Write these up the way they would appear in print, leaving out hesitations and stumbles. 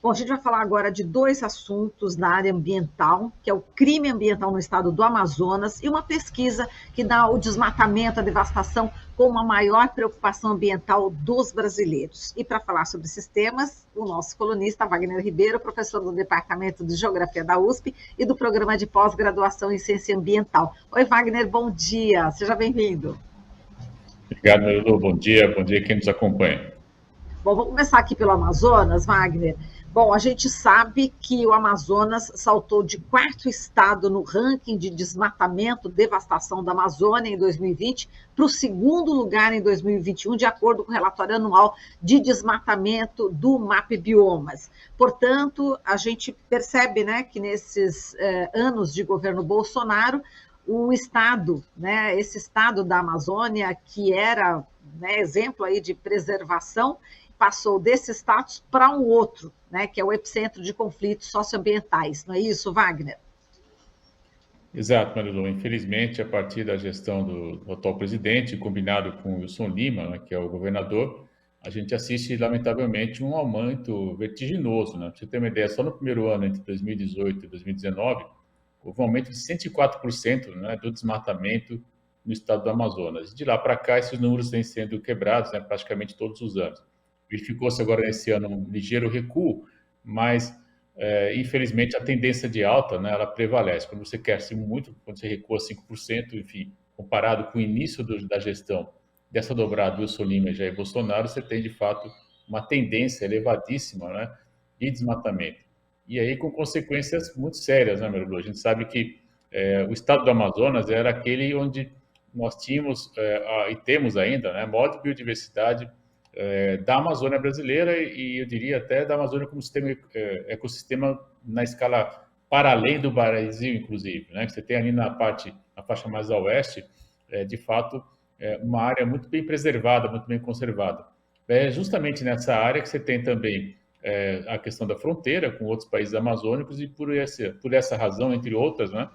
Bom, a gente vai falar agora de dois assuntos na área ambiental, que é o crime ambiental no estado do Amazonas e uma pesquisa que dá o desmatamento, a devastação como a maior preocupação ambiental dos brasileiros. E para falar sobre esses temas, o nosso colunista Wagner Ribeiro, professor do Departamento de Geografia da USP e do Programa de Pós-Graduação em Ciência Ambiental. Oi, Wagner, bom dia, seja bem-vindo. Obrigado, Marilu. Bom dia quem nos acompanha. Bom, vamos começar aqui pelo Amazonas, Wagner. Bom, a gente sabe que o Amazonas saltou de quarto estado no ranking de desmatamento, devastação da Amazônia em 2020 para o segundo lugar em 2021, de acordo com o relatório anual de desmatamento do MAP Biomas. Portanto, a gente percebe, né, que nesses anos de governo Bolsonaro, o estado, né, esse estado da Amazônia, que era, né, exemplo aí de preservação, passou desse status para um outro, né, que é o epicentro de conflitos socioambientais. Não é isso, Wagner? Exato, Marilu. Infelizmente, a partir da gestão do atual presidente, combinado com o Wilson Lima, né, que é o governador, a gente assiste, lamentavelmente, um aumento vertiginoso. Né? Para você ter uma ideia, só no primeiro ano, entre 2018 e 2019, houve um aumento de 104%, né, do desmatamento no estado do Amazonas. De lá para cá, esses números vêm sendo quebrados, né, praticamente todos os anos. Verificou-se agora nesse ano um ligeiro recuo, mas infelizmente a tendência de alta, né, ela prevalece. Quando você cresce muito, quando você recua 5%, enfim, comparado com o início da gestão dessa dobrada Wilson Lima e Jair Bolsonaro, você tem de fato uma tendência elevadíssima, né, de desmatamento. E aí com consequências muito sérias, né, Marilu? A gente sabe que o estado do Amazonas era aquele onde nós tínhamos e temos ainda, né, a maior biodiversidade da Amazônia brasileira e eu diria até da Amazônia como sistema, ecossistema na escala para além do Brasil, inclusive, né? Você tem ali na faixa mais a oeste, de fato, uma área muito bem preservada, muito bem conservada. É justamente nessa área que você tem também a questão da fronteira com outros países amazônicos e por essa razão, entre outras, né?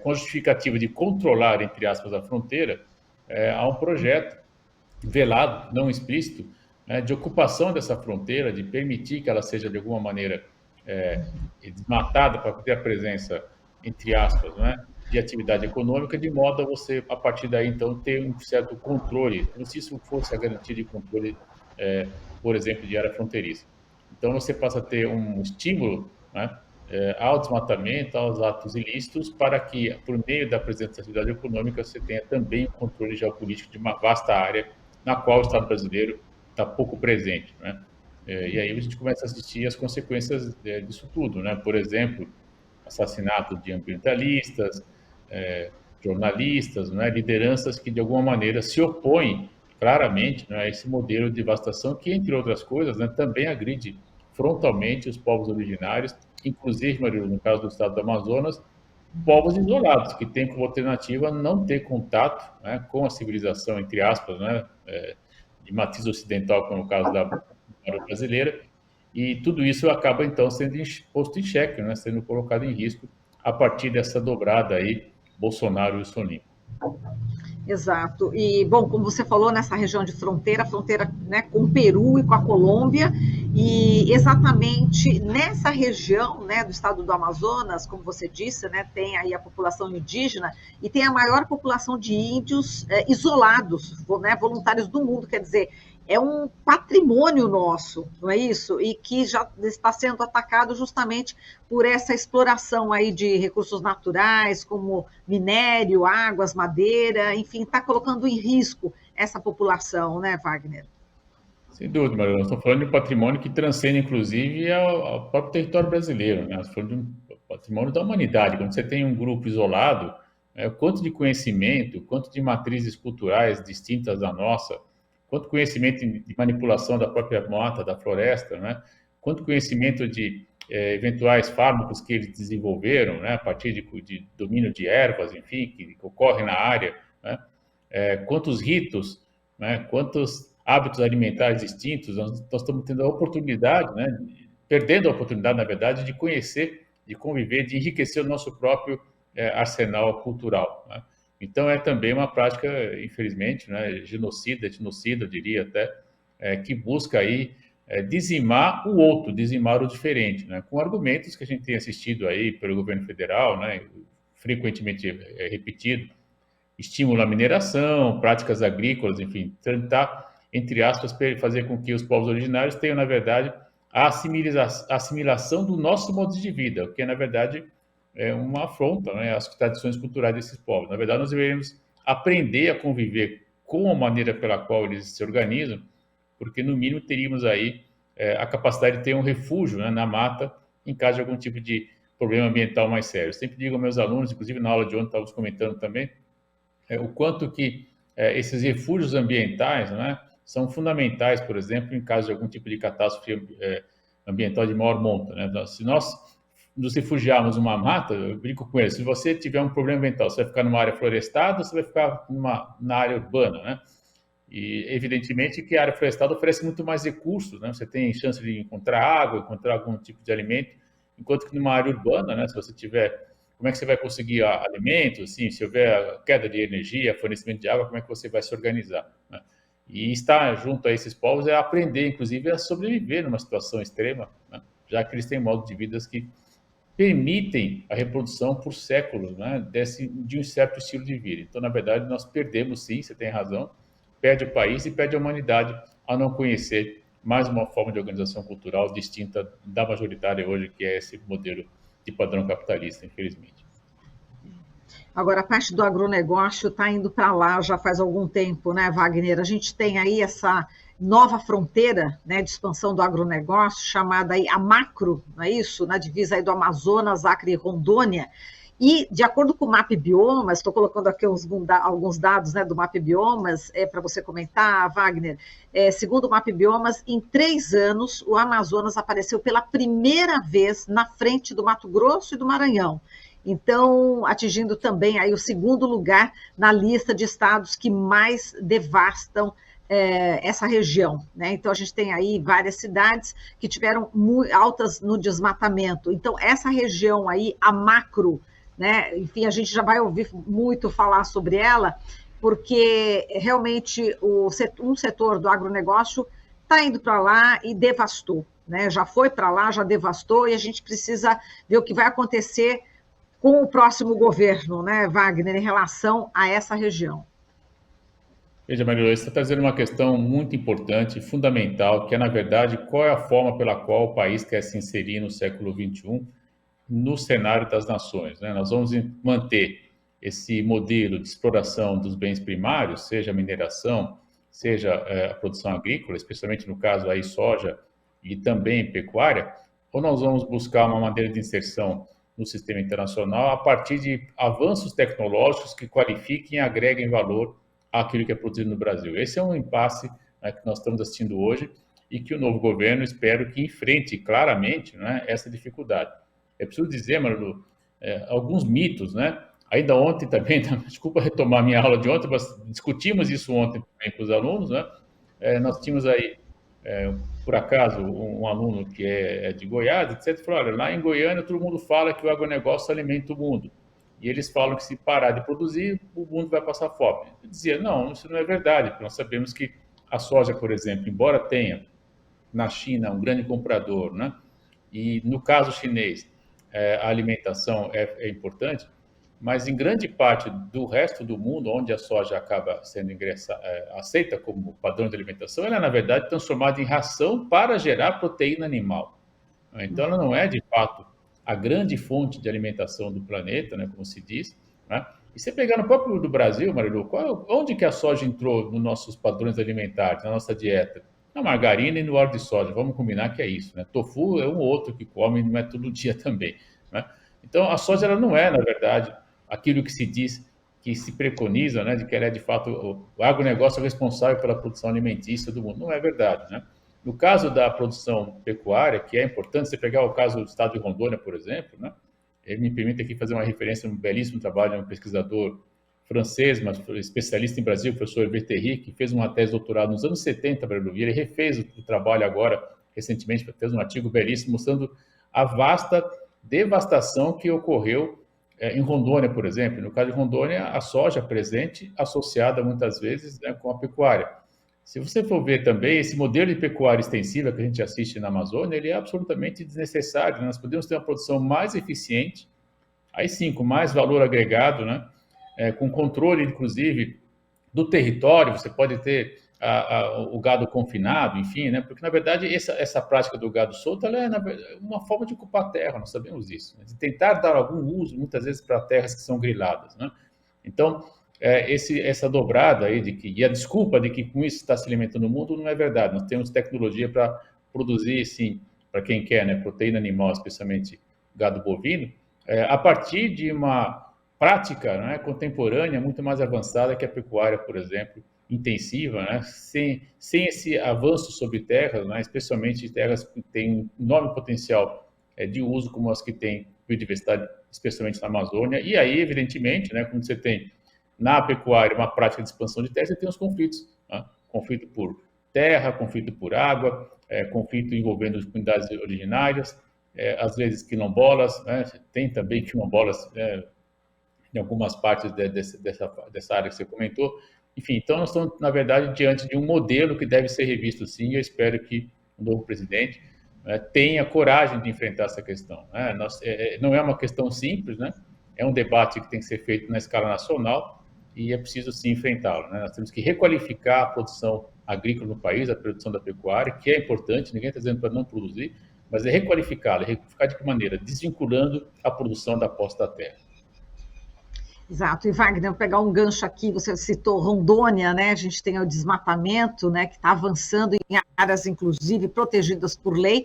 Com a justificativa de controlar, entre aspas, a fronteira, há um projeto velado, não explícito, né, de ocupação dessa fronteira, de permitir que ela seja de alguma maneira desmatada para ter a presença, entre aspas, né, de atividade econômica, de modo a você, a partir daí, então, ter um certo controle, como se isso fosse a garantia de controle, por exemplo, de área fronteiriça. Então, você passa a ter um estímulo, né, ao desmatamento, aos atos ilícitos, para que, por meio da presença da atividade econômica, você tenha também o controle geopolítico de uma vasta área na qual o Estado brasileiro está pouco presente, né? E aí a gente começa a assistir as consequências disso tudo, né? Por exemplo, assassinato de ambientalistas, jornalistas, né? Lideranças que de alguma maneira se opõem claramente, né, a esse modelo de devastação que, entre outras coisas, né, também agride frontalmente os povos originários, inclusive, Maria, no caso do estado do Amazonas, povos isolados, que têm como alternativa não ter contato, né, com a civilização, entre aspas, né, de matriz ocidental, como é o caso da brasileira, e tudo isso acaba, então, sendo posto em xeque, né, sendo colocado em risco a partir dessa dobrada aí, Bolsonaro e o Soninho. Exato. E, bom, como você falou, nessa região de fronteira, né, com o Peru e com a Colômbia, e exatamente nessa região, né, do estado do Amazonas, como você disse, né, tem aí a população indígena e tem a maior população de índios isolados, né, voluntários do mundo, quer dizer, é um patrimônio nosso, não é isso? E que já está sendo atacado justamente por essa exploração aí de recursos naturais, como minério, águas, madeira, enfim, está colocando em risco essa população, né, Wagner? Sem dúvida, Maria. Nós estamos falando de um patrimônio que transcende, inclusive, ao próprio território brasileiro, né? Nós estamos falando de um patrimônio da humanidade. Quando você tem um grupo isolado, o quanto de conhecimento, quanto de matrizes culturais distintas da nossa, quanto conhecimento de manipulação da própria mata, da floresta, né? Quanto conhecimento de eventuais fármacos que eles desenvolveram, né? A partir de domínio de ervas, enfim, que ocorrem na área, né? Quantos ritos, né? Quantos hábitos alimentares distintos, nós estamos tendo a oportunidade, né? Perdendo a oportunidade, na verdade, de conhecer, de conviver, de enriquecer o nosso próprio arsenal cultural, né? Então, é também uma prática, infelizmente, né, genocida, etnocida, eu diria até, que busca aí dizimar o outro, dizimar o diferente, né? Com argumentos que a gente tem assistido aí pelo governo federal, né? Frequentemente repetido, estímulo à mineração, práticas agrícolas, enfim, tentar, entre aspas, fazer com que os povos originários tenham, na verdade, a assimilação do nosso modo de vida, o que, na verdade, é uma afronta, né, às tradições culturais desses povos. Na verdade, nós deveríamos aprender a conviver com a maneira pela qual eles se organizam, porque, no mínimo, teríamos aí a capacidade de ter um refúgio, né, na mata, em caso de algum tipo de problema ambiental mais sério. Eu sempre digo aos meus alunos, inclusive na aula de ontem estávamos comentando também, o quanto que esses refúgios ambientais, né, são fundamentais, por exemplo, em caso de algum tipo de catástrofe ambiental de maior monta, né? Se nós nos refugiarmos numa mata, eu brinco com eles, se você tiver um problema ambiental, você vai ficar numa área florestada ou você vai ficar na área urbana, né? E, evidentemente, que a área florestada oferece muito mais recursos, né? Você tem chance de encontrar água, encontrar algum tipo de alimento, enquanto que numa área urbana, né, se você tiver, como é que você vai conseguir alimentos, assim, se houver queda de energia, fornecimento de água, como é que você vai se organizar, né? E estar junto a esses povos é aprender, inclusive, a sobreviver numa situação extrema, né? Já que eles têm modos de vida que permitem a reprodução por séculos, né, de um certo estilo de vida. Então, na verdade, nós perdemos, sim, você tem razão, perde o país e perde a humanidade a não conhecer mais uma forma de organização cultural distinta da majoritária hoje, que é esse modelo de padrão capitalista, infelizmente. Agora, a parte do agronegócio está indo para lá já faz algum tempo, né, Wagner? A gente tem aí essa nova fronteira, né, de expansão do agronegócio, chamada aí a macro, não é isso? Na divisa aí do Amazonas, Acre e Rondônia. E, de acordo com o MAP Biomas, estou colocando aqui alguns dados, né, do MAP Biomas, para você comentar, Wagner. Segundo o MAP Biomas, em 3 anos, o Amazonas apareceu pela primeira vez na frente do Mato Grosso e do Maranhão. Então, atingindo também aí o 2º lugar na lista de estados que mais devastam essa região, né? Então, a gente tem aí várias cidades que tiveram altas no desmatamento. Então, essa região aí, a macro, né? Enfim, a gente já vai ouvir muito falar sobre ela, porque realmente um setor do agronegócio está indo para lá e devastou, né? Já foi para lá, já devastou, e a gente precisa ver o que vai acontecer com o próximo governo, né, Wagner, em relação a essa região. Veja, Maria Luísa, você está trazendo uma questão muito importante, fundamental, que é, na verdade, qual é a forma pela qual o país quer se inserir no século XXI no cenário das nações, né? Nós vamos manter esse modelo de exploração dos bens primários, seja a mineração, seja a produção agrícola, especialmente no caso aí soja e também pecuária, ou nós vamos buscar uma maneira de inserção no sistema internacional a partir de avanços tecnológicos que qualifiquem e agreguem valor àquilo que é produzido no Brasil. Esse é um impasse, né, que nós estamos assistindo hoje e que o novo governo espero que enfrente claramente, né, essa dificuldade. É preciso dizer, Marilu, alguns mitos, né? Ainda ontem também, desculpa retomar minha aula de ontem, mas discutimos isso ontem também com os alunos, né? Nós tínhamos aí, por acaso, um aluno que é de Goiás, etc., falou, olha, lá em Goiânia todo mundo fala que o agronegócio alimenta o mundo. E eles falam que se parar de produzir, o mundo vai passar fome. Eu dizia, não, isso não é verdade, porque nós sabemos que a soja, por exemplo, embora tenha na China um grande comprador, né? E no caso chinês, a alimentação é importante, mas em grande parte do resto do mundo, onde a soja acaba sendo aceita como padrão de alimentação, ela é, na verdade, transformada em ração para gerar proteína animal. Então, ela não é, de fato, a grande fonte de alimentação do planeta, né, como se diz, né? E você pegar no próprio do Brasil, Marilu, onde que a soja entrou nos nossos padrões alimentares, na nossa dieta? Na margarina e no óleo de soja, vamos combinar que é isso, né? Tofu é um ou outro que come, não é todo dia também, né? Então, a soja ela não é, na verdade, aquilo que se diz, que se preconiza, né, de que ela é, de fato, o agronegócio responsável pela produção alimentícia do mundo. Não é verdade, né? No caso da produção pecuária, que é importante, você pegar o caso do estado de Rondônia, por exemplo, né? Ele me permite aqui fazer uma referência a um belíssimo trabalho de um pesquisador francês, mas especialista em Brasil, o professor Verterri, que fez uma tese de doutorado nos anos 70, e ele refez o trabalho agora, recentemente, fez um artigo belíssimo mostrando a vasta devastação que ocorreu em Rondônia, por exemplo. No caso de Rondônia, a soja presente associada muitas vezes, né, com a pecuária. Se você for ver também, esse modelo de pecuária extensiva que a gente assiste na Amazônia, ele é absolutamente desnecessário. Nós podemos ter uma produção mais eficiente, aí sim, com mais valor agregado, né? Com controle, inclusive, do território, você pode ter o gado confinado, enfim, né? Porque, na verdade, essa prática do gado solto ela é uma forma de ocupar a terra, nós sabemos disso, né? De tentar dar algum uso, muitas vezes, para terras que são griladas, né? Então, essa dobrada aí e a desculpa de que com isso está se alimentando o mundo não é verdade. Nós temos tecnologia para produzir, sim, para quem quer, né, proteína animal, especialmente gado bovino, a partir de uma prática, né, contemporânea muito mais avançada que a pecuária, por exemplo, intensiva, né, sem esse avanço sobre terras, né, especialmente terras que têm um enorme potencial de uso, como as que têm biodiversidade, especialmente na Amazônia. E aí, evidentemente, né, quando você tem na pecuária uma prática de expansão de terra, você tem os conflitos, né? Conflito por terra, conflito por água, conflito envolvendo as comunidades originárias, às vezes quilombolas, né? Tem também quilombolas em algumas partes dessa área que você comentou. Enfim, então nós estamos, na verdade, diante de um modelo que deve ser revisto sim, e eu espero que o novo presidente tenha coragem de enfrentar essa questão. Né? Não é uma questão simples, né? É um debate que tem que ser feito na escala nacional, e é preciso sim enfrentá-lo. Né? Nós temos que requalificar a produção agrícola no país, a produção da pecuária, que é importante, ninguém está dizendo para não produzir, mas é requalificá-la. Requalificar de que maneira? Desvinculando a produção da posse da terra. Exato. E Wagner, vou pegar um gancho aqui, você citou Rondônia, né? A gente tem o desmatamento, né, que está avançando em áreas, inclusive, protegidas por lei.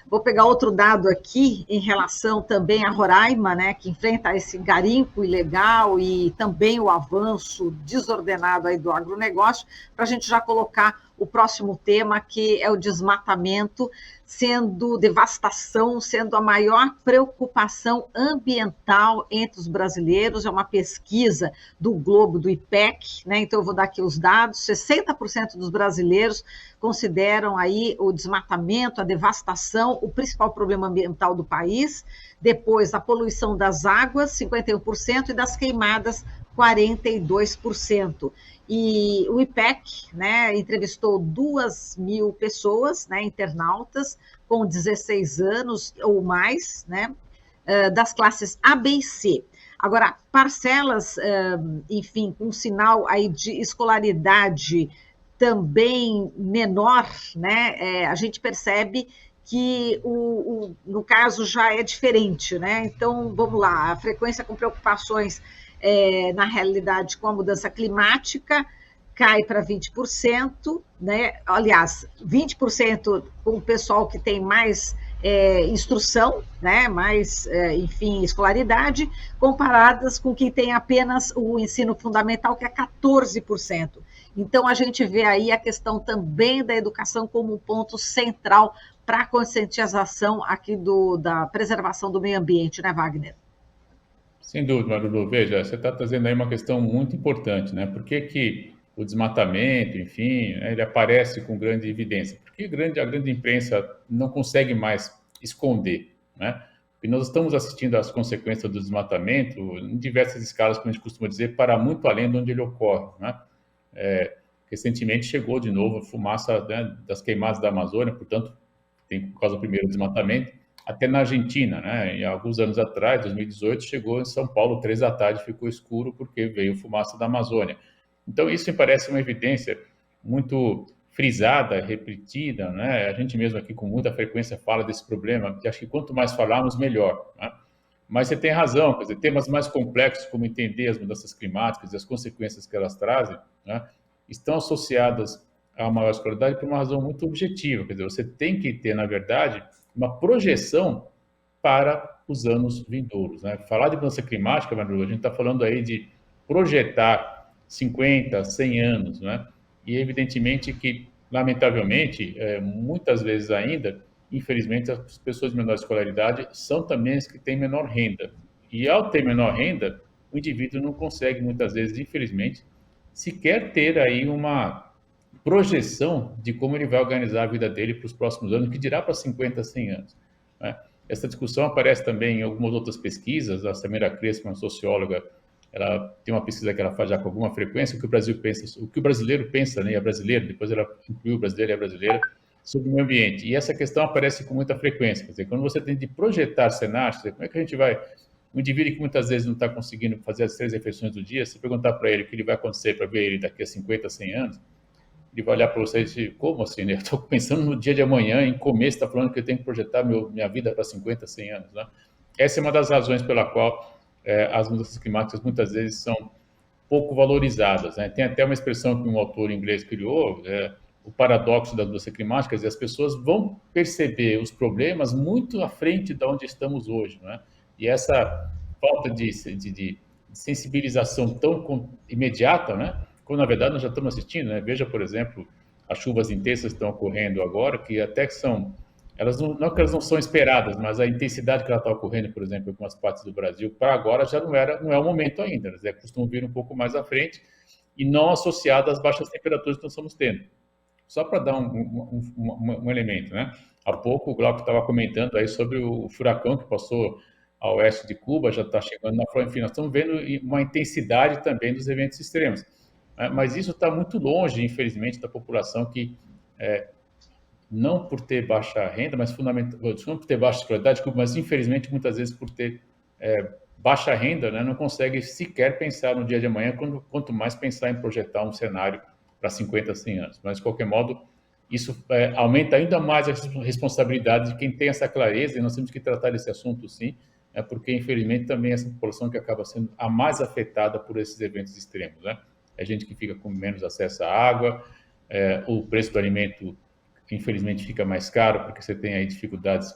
Vou pegar outro dado aqui em relação também a Roraima, né, que enfrenta esse garimpo ilegal e também o avanço desordenado aí do agronegócio, para a gente já colocar o próximo tema, que é o desmatamento, sendo devastação, sendo a maior preocupação ambiental entre os brasileiros. É uma pesquisa do Globo, do IPEC, né? Então eu vou dar aqui os dados: 60% dos brasileiros consideram aí o desmatamento, a devastação, o principal problema ambiental do país. Depois, a poluição das águas, 51%, e das queimadas, 42%. E o IPEC, né, entrevistou 2.000 pessoas, né, internautas, com 16 anos ou mais, né, das classes A, B e C. Agora, parcelas, enfim, com sinal aí de escolaridade também menor, né, a gente percebe que no caso já é diferente, né? Então, vamos lá, a frequência com preocupações na realidade com a mudança climática cai para 20%, né? Aliás, 20% com o pessoal que tem mais instrução, né? Mais, enfim, escolaridade, comparadas com quem tem apenas o ensino fundamental, que é 14%. Então, a gente vê aí a questão também da educação como um ponto central para a conscientização aqui da preservação do meio ambiente, né, Wagner? Sem dúvida, Marilu. Veja, você está trazendo aí uma questão muito importante, né? Por que o desmatamento, enfim, ele aparece com grande evidência? Porque a grande imprensa não consegue mais esconder, né? E nós estamos assistindo às consequências do desmatamento em diversas escalas, como a gente costuma dizer, para muito além de onde ele ocorre, né? Recentemente chegou de novo a fumaça, né, das queimadas da Amazônia, portanto, tem por causa do primeiro desmatamento, até na Argentina, né? E alguns anos atrás, 2018, chegou em São Paulo, 3 da tarde, ficou escuro porque veio fumaça da Amazônia. Então, isso me parece uma evidência muito frisada, repetida, né? A gente mesmo aqui com muita frequência fala desse problema, que acho que quanto mais falarmos, melhor, né? Mas você tem razão, quer dizer, temas mais complexos, como entender as mudanças climáticas e as consequências que elas trazem, né, estão associadas a maior escolaridade por uma razão muito objetiva. Quer dizer, você tem que ter, na verdade, uma projeção para os anos vindouros, né? Falar de mudança climática, Marilu, a gente está falando aí de projetar 50, 100 anos, né? E evidentemente que, lamentavelmente, muitas vezes ainda, infelizmente, as pessoas de menor escolaridade são também as que têm menor renda. E ao ter menor renda, o indivíduo não consegue, muitas vezes, infelizmente, sequer ter aí uma projeção de como ele vai organizar a vida dele para os próximos anos, que dirá para 50, 100 anos, né? Essa discussão aparece também em algumas outras pesquisas. A Samira Crespo, uma socióloga ela tem uma pesquisa que ela faz já com alguma frequência, o que o Brasil pensa, o que o brasileiro pensa, né, e a brasileira, depois ela incluiu o brasileiro e a brasileira, sobre o meio ambiente. E essa questão aparece com muita frequência. Quer dizer, quando você tem de projetar cenários, como é que a gente vai... Um indivíduo que muitas vezes não está conseguindo fazer as 3 refeições do dia, se perguntar para ele o que ele vai acontecer para ver ele daqui a 50, 100 anos, ele vai olhar para você e dizer, como assim, né? Eu estou pensando no dia de amanhã, em comer, você está falando que eu tenho que projetar minha vida para 50, 100 anos, né? Essa é uma das razões pela qual as mudanças climáticas muitas vezes são pouco valorizadas, né? Tem até uma expressão que um autor inglês criou, o paradoxo das mudanças climáticas, e as pessoas vão perceber os problemas muito à frente de onde estamos hoje, né? E essa falta de sensibilização tão imediata, né? Quando na verdade nós já estamos assistindo, né? Veja, por exemplo, as chuvas intensas que estão ocorrendo agora, que até que são, elas não que elas não são esperadas, mas a intensidade que ela está ocorrendo, por exemplo, em algumas partes do Brasil, para agora já não é o momento ainda, né? Costumam vir um pouco mais à frente e não associado às baixas temperaturas que nós estamos tendo. Só para dar um elemento, né? Há pouco o Glauco estava comentando aí sobre o furacão que passou a oeste de Cuba, já está chegando na Flórida, enfim, nós estamos vendo uma intensidade também dos eventos extremos. Mas isso está muito longe, infelizmente, da população que, não por ter baixa renda, mas fundamentalmente, não por ter baixa escolaridade, mas infelizmente muitas vezes por ter baixa renda, né, não consegue sequer pensar no dia de amanhã, quanto mais pensar em projetar um cenário para 50, 100 anos. Mas, de qualquer modo, isso aumenta ainda mais a responsabilidade de quem tem essa clareza, e nós temos que tratar desse assunto, sim, porque, infelizmente, também essa população que acaba sendo a mais afetada por esses eventos extremos, né? É gente que fica com menos acesso à água, o preço do alimento, infelizmente, fica mais caro, porque você tem aí dificuldades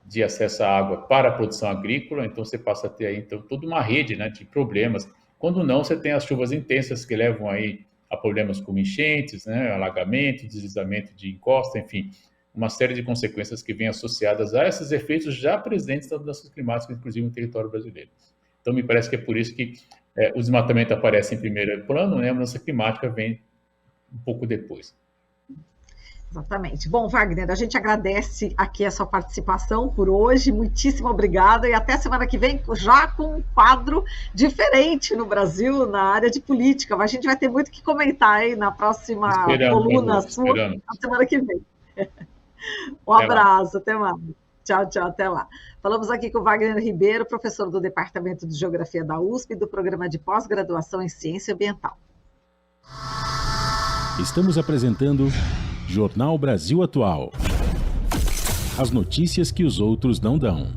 de acesso à água para a produção agrícola, então você passa a ter aí então, toda uma rede, né, de problemas. Quando não, você tem as chuvas intensas que levam aí a problemas como enchentes, né, alagamento, deslizamento de encosta, enfim, uma série de consequências que vêm associadas a esses efeitos já presentes das mudanças climáticas, inclusive no território brasileiro. Então, me parece que é por isso que o desmatamento aparece em primeiro plano, né? A mudança climática vem um pouco depois. Exatamente. Bom, Wagner, a gente agradece aqui a sua participação por hoje, muitíssimo obrigada, e até semana que vem, já com um quadro diferente no Brasil, na área de política, mas a gente vai ter muito que comentar aí na próxima coluna sua, na semana que vem. Um abraço, até mais. Tchau, tchau, até lá. Falamos aqui com o Wagner Ribeiro, professor do Departamento de Geografia da USP e do Programa de Pós-Graduação em Ciência Ambiental. Estamos apresentando Jornal Brasil Atual. As notícias que os outros não dão.